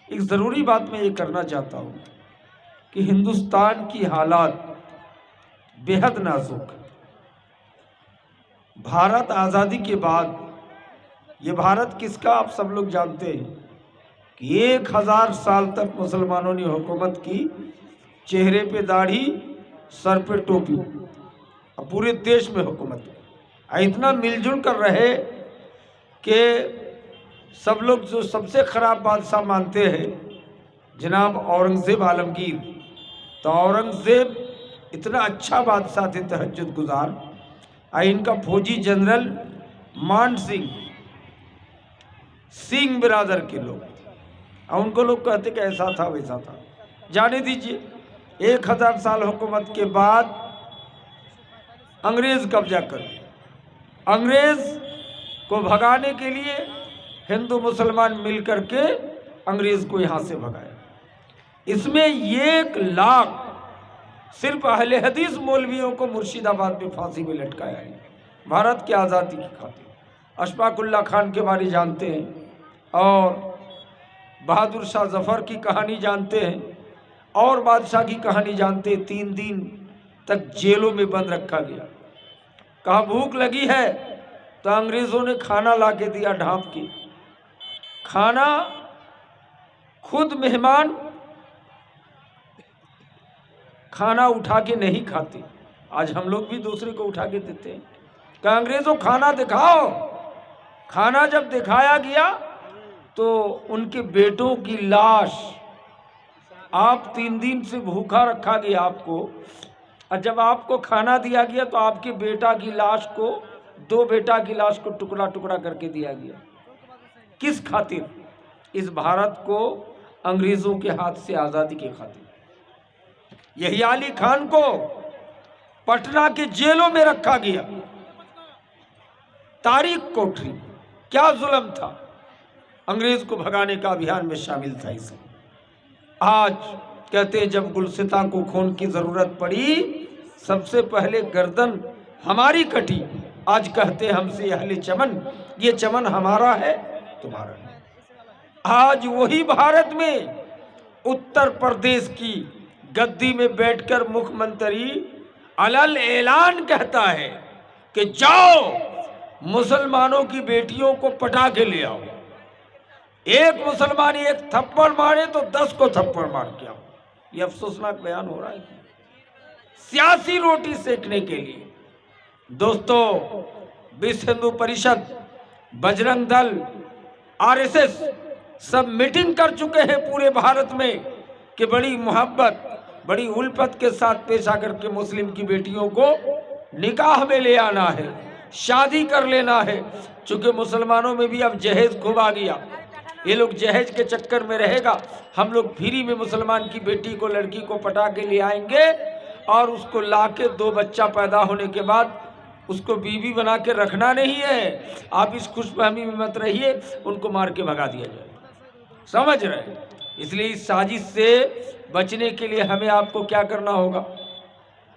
एक ज़रूरी बात मैं ये करना चाहता हूँ कि हिंदुस्तान की हालात बेहद नाजुक। भारत आज़ादी के बाद ये भारत किसका आप सब लोग जानते हैं कि 1000 साल तक मुसलमानों ने हुकूमत की, चेहरे पे दाढ़ी, सर पे टोपी, और पूरे देश में हुकूमत की। इतना मिलजुल कर रहे कि सब लोग जो सबसे ख़राब बादशाह मानते हैं जनाब औरंगज़ेब आलमगीर, तो औरंगज़ेब इतना अच्छा बादशाह थे, तहज्जुद गुजार। इनका फौजी जनरल मान सिंह बिरादर के लोग, और उनको लोग कहते कि ऐसा था वैसा था। जाने दीजिए, 1000 साल हुकूमत के बाद अंग्रेज़ कब्जा कर लिया। अंग्रेज़ को भगाने के लिए हिंदू मुसलमान मिलकर के अंग्रेज़ को यहाँ से भगाया। इसमें 1 लाख सिर्फ अहले हदीस मौलवियों को मुर्शिदाबाद में फांसी में लटकाया है, भारत की आज़ादी की खातिर। अशफाकुल्ला खान के बारे जानते हैं, और बहादुर शाह जफ़र की कहानी जानते हैं, और बादशाह की कहानी जानते हैं। 3 दिन तक जेलों में बंद रखा गया। कहा भूख लगी है तो अंग्रेज़ों ने खाना ला के दिया, ढाँप के खाना। खुद मेहमान खाना उठा के नहीं खाते। आज हम लोग भी दूसरे को उठा के देते हैं कि अंग्रेज़ों खाना दिखाओ। खाना जब दिखाया गया तो उनके बेटों की लाश, आप 3 दिन से भूखा रखा गया आपको, और जब आपको खाना दिया गया तो आपके बेटा की लाश को, 2 बेटा की लाश को टुकड़ा टुकड़ा करके दिया गया। किस खातिर? इस भारत को अंग्रेज़ों के हाथ से आज़ादी के खातिर। यही अली खान को पटना के जेलों में रखा गया, तारीख कोठरी। क्या जुल्म था, अंग्रेज को भगाने का अभियान में शामिल था इसे। आज कहते हैं जब गुलसिता को खून की जरूरत पड़ी, सबसे पहले गर्दन हमारी कटी। आज कहते हैं हमसे अहले चमन, ये चमन हमारा है तुम्हारा है। आज वही भारत में उत्तर प्रदेश की गद्दी में बैठकर मुख्यमंत्री अलल ऐलान कहता है कि जाओ मुसलमानों की बेटियों को पटा के ले आओ। एक मुसलमान 1 थप्पड़ मारे तो 10 को थप्पड़ मार के आओ। ये अफसोसनाक बयान हो रहा है सियासी रोटी सेकने के लिए। दोस्तों, विश्व हिंदू परिषद, बजरंग दल, आरएसएस सब मीटिंग कर चुके हैं पूरे भारत में कि बड़ी मोहब्बत, बड़ी उल्फत के साथ पेश आकर के मुस्लिम की बेटियों को निकाह में ले आना है, शादी कर लेना है। चूंकि मुसलमानों में भी अब जहेज खूब आ गया, ये लोग जहेज के चक्कर में रहेगा। हम लोग फ्री में मुसलमान की बेटी को, लड़की को पटा के ले आएंगे और उसको लाके 2 बच्चा पैदा होने के बाद उसको बीवी बना के रखना नहीं है। आप इस खुशफहमी में मत रहिए, उनको मार के भगा दिया जाए। समझ रहे हैं? इसलिए इस साजिश से बचने के लिए हमें आपको क्या करना होगा?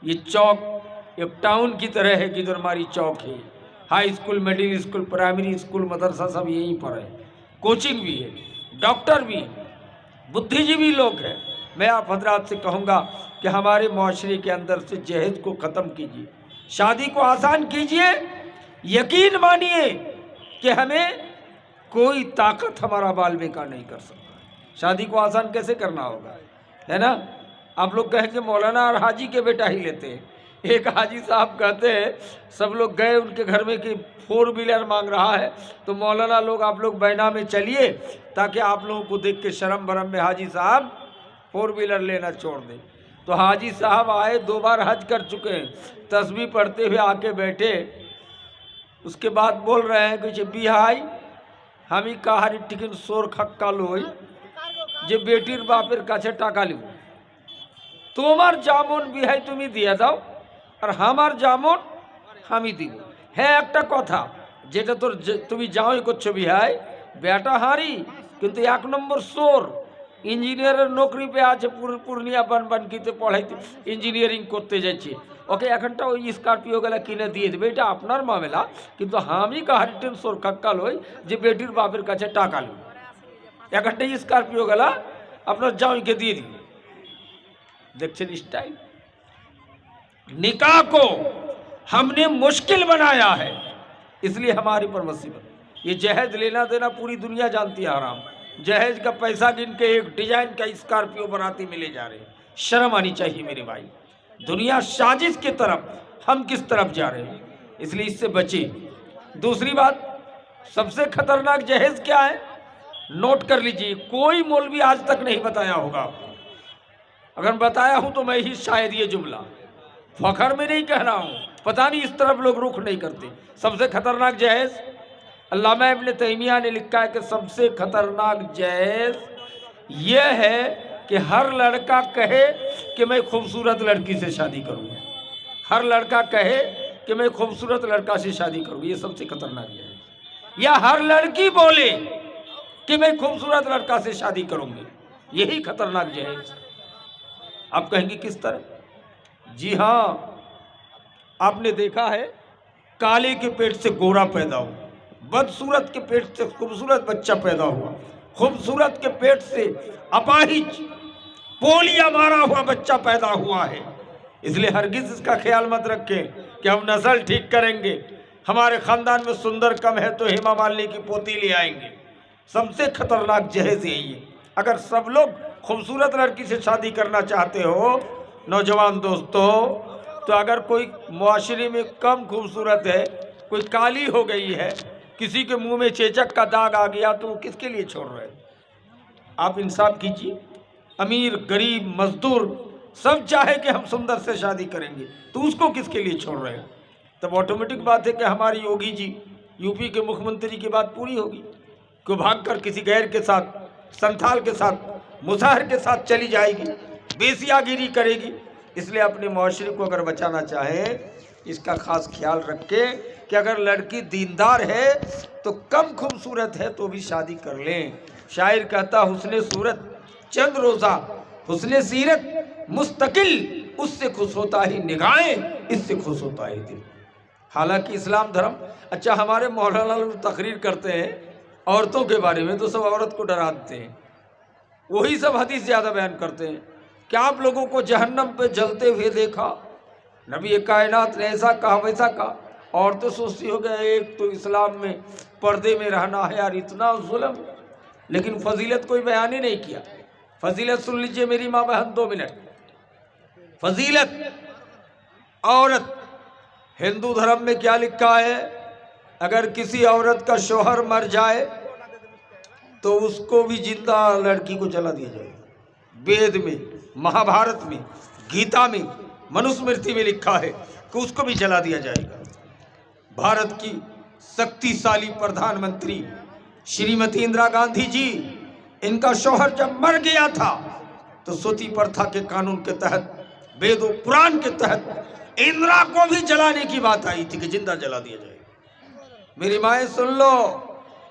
ये चौक एक टाउन की तरह है, कि हमारी चौक है। High school, middle school, primary school, मदरसा सब यहीं पर है। कोचिंग भी है, डॉक्टर भी है, बुद्धिजीवी लोग हैं। मैं आप हजरात से कहूँगा कि हमारे माशरे के अंदर से जहेज को ख़त्म कीजिए, शादी को आसान कीजिए। यकीन मानिए कि हमें कोई ताकत हमारा बाल बेका नहीं कर सकता। शादी को आसान कैसे करना होगा, है ना? आप लोग कहेंगे मौलाना और हाजी के बेटा ही लेते हैं। एक हाजी साहब कहते हैं, सब लोग गए उनके घर में कि 4 व्हीलर मांग रहा है, तो मौलाना लोग आप लोग बैना में चलिए ताकि आप लोगों को देख के शर्म भरम में हाजी साहब 4 व्हीलर लेना छोड़ दें। तो हाजी साहब आए, 2 बार हज कर चुके हैं, तस्बीह पढ़ते हुए आके बैठे। उसके बाद बोल रहे हैं कि बिहाई हमी कहारी टिकिन सोर खक्का लोई जे बेटिर बापेर काछे टाका लिब, তোমার যেমন বিহাই তুমি দিয়ে দাও আর আমার যেমন আমি দিব। হ্যাঁ, একটা কথা, যেটা তোর তুমি যাওই করছো বিহাই, বেটা হারি কিন্তু 1 নম্বর চোর। ইঞ্জিনিয়ারের নকরি পেয়ে আছে পূর্ণিয়া বানবানকিতে পড়াইতে, ইঞ্জিনিয়ারিং করতে যাচ্ছে। ওকে এখনটা ওই স্করপিও গেলা কিনে দিয়ে দেবে, এটা আপনার মামলা। কিন্তু আমি কাহারিটেন চোর কাক্কাল হই যে বেটির বাপের কাছে টাকা লই। या घंटे स्कॉर्पियो गला अपना जाओ के दे दी। दक्षिण स्टाइल निकाह को हमने मुश्किल बनाया है, इसलिए हमारी पर मुसीबत। ये जहेज लेना देना पूरी दुनिया जानती है हराम। जहेज का पैसा गिन के एक डिजाइन का स्कॉर्पियो बनाती में ले जा रहे हैं। शर्म आनी चाहिए मेरे भाई। दुनिया साजिश की तरफ, हम किस तरफ जा रहे हैं, इसलिए इससे बचे। दूसरी बात, सबसे खतरनाक जहेज क्या है, नोट कर लीजिए। कोई मौलवी आज तक नहीं बताया होगा आपको। अगर बताया हूं तो मैं ही शायद ये जुमला फखर में नहीं कह रहा हूं, पता नहीं इस तरफ लोग रुख नहीं करते। सबसे खतरनाक जहेज अल्लामा इब्न तैमिया ने लिखा है कि सबसे खतरनाक जहेज यह है कि हर लड़का कहे कि मैं खूबसूरत लड़की से शादी करूंगा। हर लड़का कहे कि मैं खूबसूरत लड़का से शादी करूंगी, ये सबसे खतरनाक जहेज। या हर लड़की बोले कि मैं खूबसूरत लड़का से शादी करूंगी, यही खतरनाक जहेज। आप कहेंगे किस तरह? जी हाँ, आपने देखा है काले के पेट से गोरा पैदा हुआ, बदसूरत के पेट से खूबसूरत बच्चा पैदा हुआ, खूबसूरत के पेट से अपाहिज पोलिया मारा हुआ बच्चा पैदा हुआ है। इसलिए हरगिज इसका ख्याल मत रखें कि हम नस्ल ठीक करेंगे, हमारे खानदान में सुंदर कम है तो हेमा मालिनी की पोती ले आएंगे। सबसे खतरनाक जहेज यही है। अगर सब लोग खूबसूरत लड़की से शादी करना चाहते हो नौजवान दोस्तों, तो अगर कोई मुआशरे में कम खूबसूरत है, कोई काली हो गई है, किसी के मुंह में चेचक का दाग आ गया, तो वो किसके लिए छोड़ रहे हैं? आप इंसाफ कीजिए। अमीर गरीब मजदूर सब चाहे कि हम सुंदर से शादी करेंगे, तो उसको किसके लिए छोड़ रहे हैं? तब ऑटोमेटिक बात है कि हमारी योगी जी यूपी के मुख्यमंत्री की बात पूरी होगी कि भागकर किसी गैर के साथ, संथाल के साथ, मुसाहर के साथ चली जाएगी, बेसियागिरी करेगी। इसलिए अपने मुआशरे को अगर बचाना चाहे, इसका खास ख्याल रखे कि अगर लड़की दीनदार है तो कम खूबसूरत है तो भी शादी कर लें। शायर कहता हुस्ने सूरत चंद रोज़ा, हुस्ने सीरत मुस्तकिल, उससे खुश होता ही निगाहें, इससे खुश होता है दिल। हालांकि इस्लाम धर्म, अच्छा हमारे मौलाना लोग तकरीर करते हैं औरतों के बारे में, तो सब औरत को डरा देते हैं, वही सब हदीस ज़्यादा बयान करते हैं। क्या आप लोगों को जहन्नम पे जलते हुए देखा? नबी कायनात ने ऐसा कहा वैसा कहा। औरतें सोचती हो गए एक तो इस्लाम में पर्दे में रहना है यार, इतना जुल्म, लेकिन फजीलत कोई बयान ही नहीं किया। फजीलत सुन लीजिए मेरी माँ बहन, 2 मिनट। फजीलत औरत, हिंदू धर्म में क्या लिखा है? अगर किसी औरत का शौहर मर जाए तो उसको भी जिंदा लड़की को जला दिया जाएगा। वेद में, महाभारत में, गीता में, मनुस्मृति में लिखा है कि उसको भी जला दिया जाएगा। भारत की शक्तिशाली प्रधानमंत्री श्रीमती इंदिरा गांधी जी, इनका शौहर जब मर गया था तो सती प्रथा के कानून के तहत, वेद और पुराण के तहत इंदिरा को भी जलाने की बात आई थी कि जिंदा जला दिया जाएगा। मेरी माएँ सुन लो,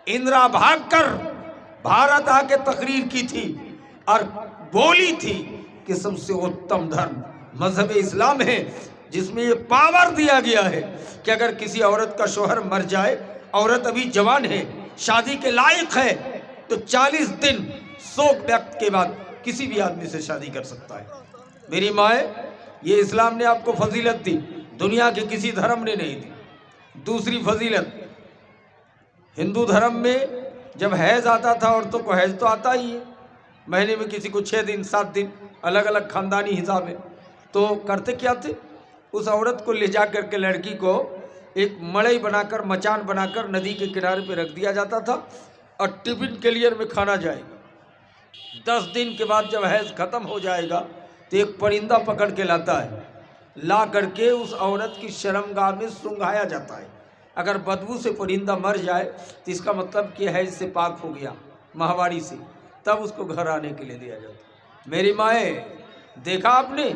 इंदिरा भागकर भारत आके तकरीर की थी और बोली थी कि सबसे उत्तम धर्म मजहब इस्लाम है, जिसमें ये पावर दिया गया है कि अगर किसी औरत का शौहर मर जाए, औरत अभी जवान है, शादी के लायक है, तो 40 दिन शोक व्यक्त के बाद किसी भी आदमी से शादी कर सकता है। मेरी माए, ये इस्लाम ने आपको फजीलत दी, दुनिया के किसी धर्म ने नहीं दी। दूसरी फजीलत, हिंदू धर्म में जब हैज आता था, औरतों को हैज तो आता ही है, महीने में किसी को 6 दिन 7 दिन, अलग अलग खानदानी हिसाब है, तो करते क्या थे? उस औरत को ले जा करके लड़की को एक मड़ई बनाकर, मचान बनाकर नदी के किनारे पे रख दिया जाता था और टिफिन क्लियर में खाना जाएगा। 10 दिन के बाद जब हैज खत्म हो जाएगा तो एक परिंदा पकड़ के लाता है, ला करके उस औरत की शर्मगाह में सूंघाया जाता है। अगर बदबू से परिंदा मर जाए तो इसका मतलब कि हैज से पाक हो गया, माहवारी से, तब उसको घर आने के लिए दिया जाता। मेरी माए, देखा आपने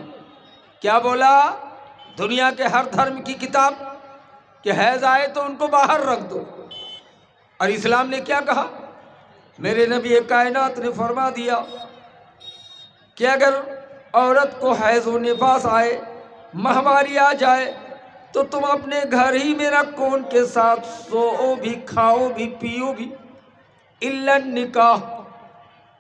क्या बोला? दुनिया के हर धर्म की किताब कि हैज आए तो उनको बाहर रख दो, और इस्लाम ने क्या कहा? मेरे नबी कायनात ने फरमा दिया कि अगर औरत को हैज व निफास आए, माहवारी आ जाए, तो तुम अपने घर ही में रखो, उनके साथ सो भी, खाओ भी, पियो भी, इल्ला निकाह,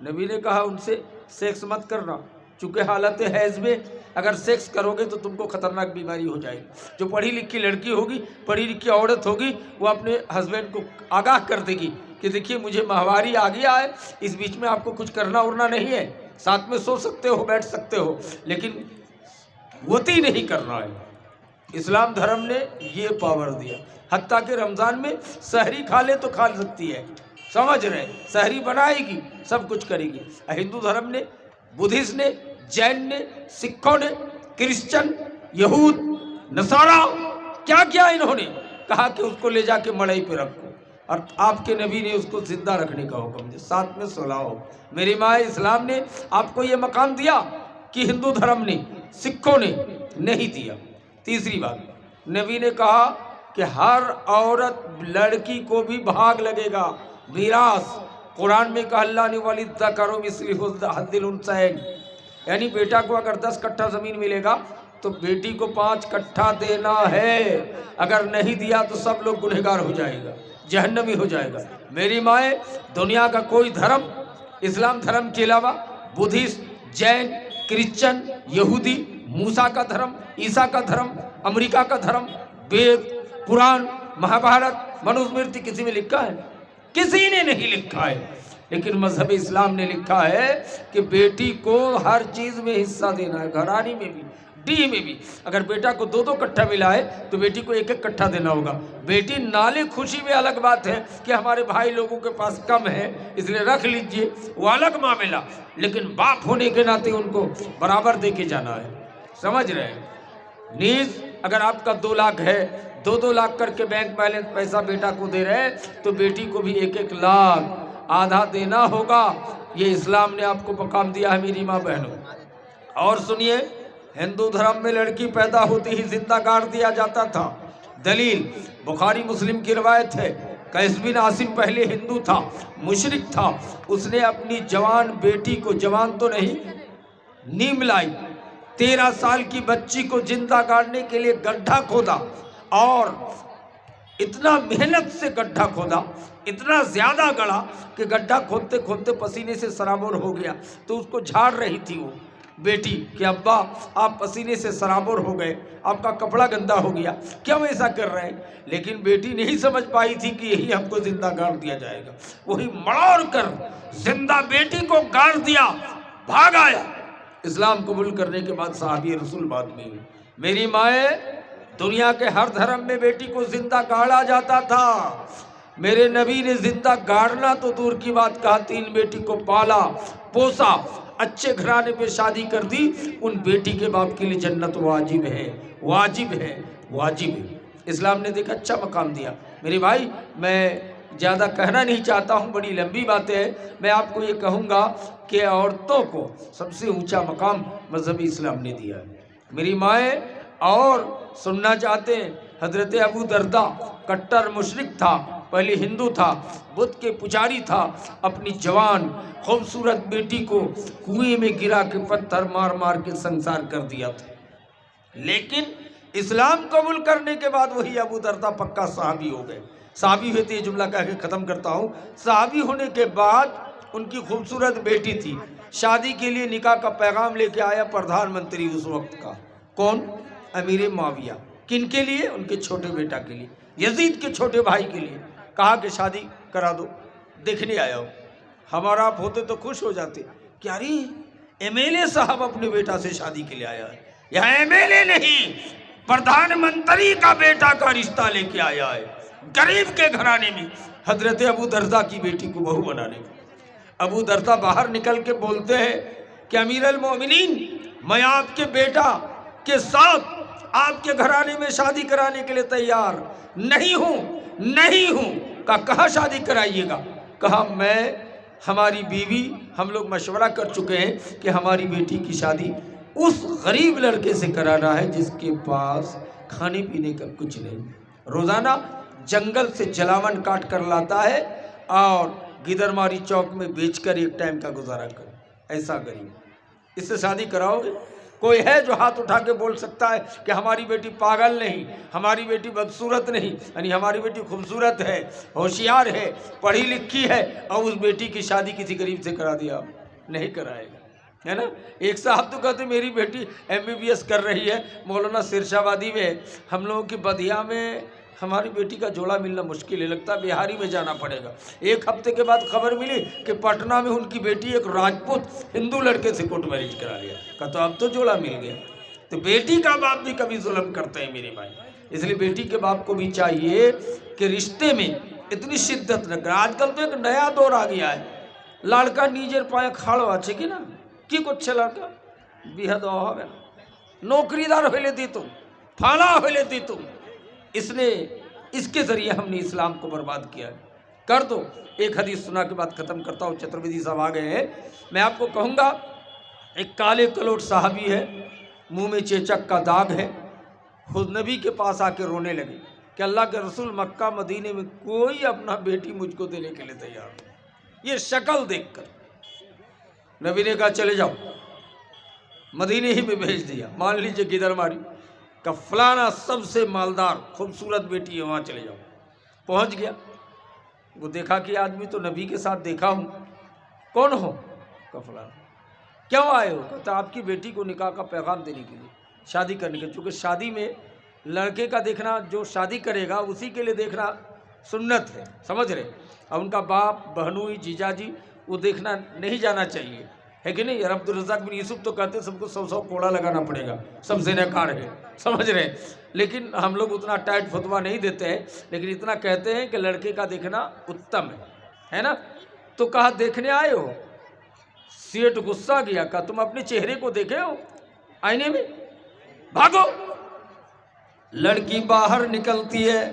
नबी ने कहा उनसे सेक्स मत करना, चूँकि हालत हैज़ में अगर सेक्स करोगे तो तुमको खतरनाक बीमारी हो जाएगी। जो पढ़ी लिखी लड़की होगी, पढ़ी लिखी औरत होगी, वो अपने हस्बैंड को आगाह कर देगी कि देखिए मुझे माहवारी आ गया है, इस बीच में आपको कुछ करना उड़ना नहीं है, साथ में सो सकते हो, बैठ सकते हो, लेकिन वती नहीं करना है। इस्लाम धर्म ने ये पावर दिया। हत्ता के रमज़ान में सहरी खा ले तो खा सकती है, समझ रहे, सहरी बनाएगी, सब कुछ करेगी। हिंदू धर्म ने, बुद्धिस्ट ने, जैन ने, सिखों ने, क्रिश्चियन, यहूद, नसारा, क्या क्या इन्होंने कहा कि उसको ले जाके मड़ई पे रखो, और आपके नबी ने उसको जिंदा रखने का हुक्म दिया, साथ में सुलाओ। मेरी माँ, इस्लाम ने आपको ये मकाम दिया कि हिंदू धर्म ने, सिखों ने नहीं दिया। तीसरी बात, नबी ने कहा कि हर औरत लड़की को भी भाग लगेगा, मीरास। कुरान में कहा अल्लाह ने वलिद करो मिस्ली हद्दिल उनसैन, यानी बेटा को अगर 10 कट्ठा ज़मीन मिलेगा तो बेटी को 5 कट्ठा देना है। अगर नहीं दिया तो सब लोग गुनहगार हो जाएगा, जहन्नमी हो जाएगा। मेरी माए, दुनिया का कोई धर्म इस्लाम धर्म के अलावा बुद्धिस्ट, जैन, क्रिश्चियन, यहूदी, मूसा का धर्म, ईसा का धर्म, अमेरिका का धर्म, वेद, कुरान, महाभारत, मनुस्मृति किसी में लिखा है? किसी ने नहीं लिखा है। लेकिन मजहब इस्लाम ने लिखा है कि बेटी को हर चीज में हिस्सा देना है, घरानी में भी, डी में भी। अगर बेटा को 2-2 कट्ठा मिला है तो बेटी को 1-1 कट्ठा देना होगा। बेटी नाले खुशी में अलग बात है कि हमारे भाई लोगों के पास कम है इसलिए रख लीजिए, वो अलग मामला, लेकिन बाप होने के नाते उनको बराबर दे के जाना है, समझ रहे हैं? नीज अगर आपका 2 लाख है, 2-2 लाख करके बैंक बैलेंस पैसा बेटा को दे रहे हैं तो बेटी को भी 1-1 लाख आधा देना होगा। ये इस्लाम ने आपको मकाम दिया है मेरी माँ बहनों। और सुनिए, हिंदू धर्म में लड़की पैदा होती ही जिंदा गाड़ दिया जाता था। दलील बुखारी मुस्लिम की रवायत है, कैस बिन आसिम पहले हिंदू था, मुशरिक था, उसने अपनी जवान बेटी को, जवान तो नहीं, नीम लाई, 13 साल की बच्ची को जिंदा गाड़ने के लिए गड्ढा खोदा, और इतना मेहनत से गड्ढा खोदा, इतना ज्यादा गड़ा कि गड्ढा खोदते खोदते पसीने से सराबोर हो गया। तो उसको झाड़ रही थी वो बेटी कि अब्बा आप पसीने से सराबोर हो गए, आपका कपड़ा गंदा हो गया, क्यों ऐसा कर रहे हैं? लेकिन बेटी नहीं समझ पाई थी कि यही हमको जिंदा गाड़ दिया जाएगा। वही मड़ौर कर जिंदा बेटी को गाड़ दिया, भाग आया। इस्लाम कबूल करने के बाद साहबी रसूल बाद में हुई। मेरी माए, दुनिया के हर धर्म में बेटी को जिंदा गाड़ा जाता था। मेरे नबी ने जिंदा गाड़ना तो दूर की बात कहा, 3 बेटी को पाला पोसा, अच्छे घराने पे शादी कर दी। उन बेटी के बाप के लिए जन्नत वाजिब है, वाजिब है, वाजिब है। इस्लाम ने देखा अच्छा मकाम दिया। मेरे भाई, मैं ज़्यादा कहना नहीं चाहता हूँ, बड़ी लंबी बातें हैं। मैं आपको ये कहूँगा कि औरतों को सबसे ऊंचा मकाम मजहब इस्लाम ने दिया है मेरी माए। और सुनना चाहते हैं, हजरत अबू दरदा कट्टर मुशरिक था, पहले हिंदू था, बुद्ध के पुजारी था, अपनी जवान खूबसूरत बेटी को कुएं में गिरा के पत्थर मार मार के संसार कर दिया था। लेकिन इस्लाम कबूल करने के बाद वही अबू दरदा पक्का सहाबी हो गए। सहाबी हुए, तो ये जुमला कह के ख़त्म करता हूँ। सहाबी होने के बाद उनकी खूबसूरत बेटी थी, शादी के लिए निकाह का पैगाम लेके आया प्रधानमंत्री उस वक्त का, कौन? अमीर मुआविया। किन के लिए? उनके छोटे बेटा के लिए, यजीद के छोटे भाई के लिए। कहा कि शादी करा दो, देखने आया हो। हमारा आप होते तो खुश हो जाते, क्या रे एमएलए साहब अपने बेटा से शादी के लिए आया है। यहाँ एमएलए नहीं, प्रधानमंत्री का बेटा का रिश्ता लेके आया है, गरीब के घराने में, हजरत अबू दरदा की बेटी को बहू बनाने को। अबू दरदा बाहर निकल के बोलते हैं कि अमीर अल मोमिनीन, मैं आपके बेटा के साथ आपके घराने में शादी कराने के लिए तैयार नहीं हूं, नहीं हूं। कहा शादी कराइएगा? कहा मैं, हमारी बीवी, हम लोग मशवरा कर चुके हैं कि हमारी बेटी की शादी उस गरीब लड़के से कराना है जिसके पास खाने पीने का कुछ नहीं, रोजाना जंगल से जलावन काट कर लाता है और गिदरमारी चौक में बेचकर एक टाइम का गुजारा कर, ऐसा गरीब। इससे शादी कराओगे? कोई है जो हाथ उठा के बोल सकता है कि हमारी बेटी पागल नहीं, हमारी बेटी बदसूरत नहीं, यानी हमारी बेटी खूबसूरत है, होशियार है, पढ़ी लिखी है, और उस बेटी की शादी किसी गरीब से करा दिया? नहीं कराएगा, है ना। एक साहब तो कहते मेरी बेटी MBBS कर रही है मौलाना सिरशाबादी में, हम लोगों की बधिया में हमारी बेटी का जोड़ा मिलना मुश्किल है, लगता है बिहारी में जाना पड़ेगा। एक हफ्ते के बाद खबर मिली कि पटना में उनकी बेटी एक राजपूत हिंदू लड़के से कोर्ट मैरिज करा लिया। कहा तो अब तो जोड़ा मिल गया। तो बेटी का बाप भी कभी जुल्म करते हैं मेरे भाई, इसलिए बेटी के बाप को भी चाहिए कि रिश्ते में इतनी शिद्दत न कर। आजकल तो एक नया दौर आ गया है, लड़का नीचे पाए खाड़ो अच्छे की ना कि कुछ लड़का बिहा दो হবে না, नौकरीदार हो लेती तुम, फाला हो लेती तुम। इसलिए इसके जरिए हमने इस्लाम को बर्बाद किया है। कर दो। एक हदीस सुना के बाद ख़त्म करता हूँ, चतुर्वेदी साहब आ गए हैं। मैं आपको कहूँगा, एक काले कलोट साहबी है, मुंह में चेचक का दाग है, खुद नबी के पास आके रोने लगे कि अल्लाह के रसूल, मक्का मदीने में कोई अपना बेटी मुझको देने के लिए तैयार नहीं। ये शक्ल देखकर नबी ने कहा चले जाओ, मदीने ही में भेज दिया। मान लीजिए किधर मारी का फलाना सबसे मालदार खूबसूरत बेटी है, वहाँ चले जाओ। पहुँच गया, वो देखा कि आदमी तो नबी के साथ देखा हूँ, कौन हो? का फलाना। क्यों आए हो? कहता आपकी बेटी को निकाह का पैगाम देने के लिए, शादी करने के लिए। चूँकि शादी में लड़के का देखना, जो शादी करेगा उसी के लिए देखना सुन्नत है, समझ रहे। अब उनका बाप, बहनोई, जीजाजी वो देखना नहीं जाना चाहिए, है कि नहीं। अब्दुल रज़ाक बिन यूसुफ तो कहते सबको 100 कोड़ा लगाना पड़ेगा, सब ज़िनाकार है, समझ रहे। लेकिन हम लोग उतना टाइट फतवा नहीं देते हैं, लेकिन इतना कहते हैं कि लड़के का देखना उत्तम है ना। तो कहा देखने आए हो? सेठ गुस्सा गया, कहा तुम अपने चेहरे को देखे हो आईने में? भागो। लड़की बाहर निकलती है,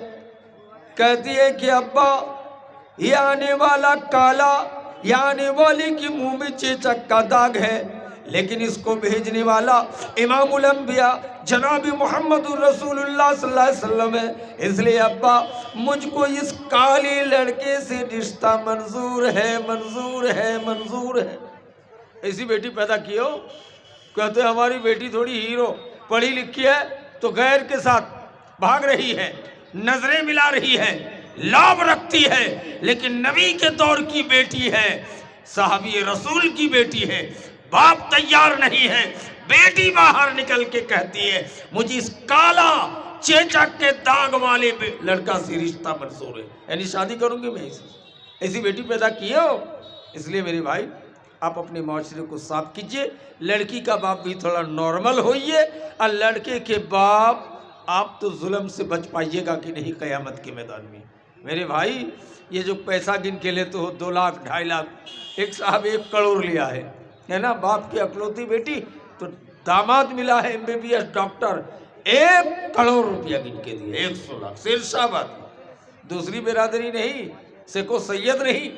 कहती है कि अब्बा ये आने वाला काला, ये आने वाले की मुंह में चेचक का दाग है, लेकिन इसको भेजने वाला इमामुल अंबिया जनाब मोहम्मदुर रसूलुल्लाह सल्लल्लाहु अलैहि वसल्लम है। इसलिए अब्बा मुझको इस काले लड़के से रिश्ता मंजूर है, मंजूर है, मंजूर है। ऐसी बेटी पैदा की हो? कहते हमारी बेटी थोड़ी हीरो, पढ़ी लिखी है तो गैर के साथ भाग रही है, नजरें मिला रही है, लाभ रखती है, लेकिन नबी के दौर की बेटी है, साहबी रसूल की बेटी है, बाप तैयार नहीं है, बेटी बाहर निकल के कहती है मुझे इस काला चेचक के दाग वाले लड़का से रिश्ता मंजूर है, यानी शादी करूंगी मैं इसे। ऐसी बेटी पैदा की हो। इसलिए मेरे भाई आप अपने माशरे को साफ कीजिए, लड़की का बाप भी थोड़ा नॉर्मल होइए, और लड़के के बाप आप तो जुल्म से बच पाइएगा कि नहीं क़यामत के मैदान में। मेरे भाई ये जो पैसा गिन के लेते हो 2 लाख 2.5 लाख, एक साहब 1 करोड़ लिया है ना, बाप की अकलौती बेटी, तो दामाद मिला है MBBS डॉक्टर, 1 करोड़ रुपया गिन के दिए, 100 लाख। सिरशाबाद दूसरी बिरादरी नहीं, शेखो सैयद नहीं,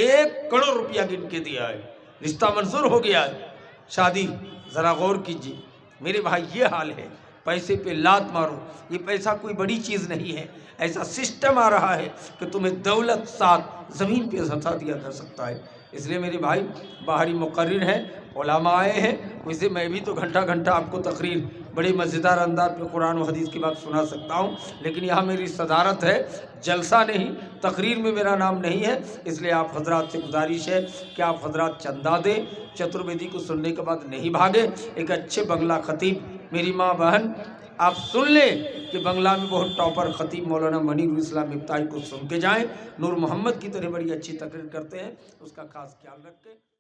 1 करोड़ रुपया गिन के दिया है, रिश्ता मंजूर हो गया है, शादी। ज़रा गौर कीजिए मेरे भाई, ये हाल है। पैसे पे लात मारो, ये पैसा कोई बड़ी चीज़ नहीं है। ऐसा सिस्टम आ रहा है कि तुम्हें दौलत साथ ज़मीन पे सता दिया जा सकता है। इसलिए मेरे भाई बाहरी मुकर्रिर हैं, उलमा आए हैं, वैसे मैं भी तो घंटा घंटा आपको तकरीर बड़े मज़ेदार अंदाज पे कुरान और हदीस की बात सुना सकता हूँ, लेकिन यहाँ मेरी सदारत है, जलसा नहीं, तकरीर में मेरा नाम नहीं है। इसलिए आप हजरात से गुजारिश है कि आप हजरात चंदा दें, चतुर्वेदी को सुनने के बाद नहीं भागे। एक अच्छे बंगला खतीब, मेरी माँ बहन आप सुन लें कि बंगला में बहुत टॉपर खतीब मौलाना मनीरुल इस्लाम इफ्ताही को सुन के जाएँ। नूर मोहम्मद की तरह बड़ी अच्छी तकरीर करते हैं, उसका खास ख्याल रखें।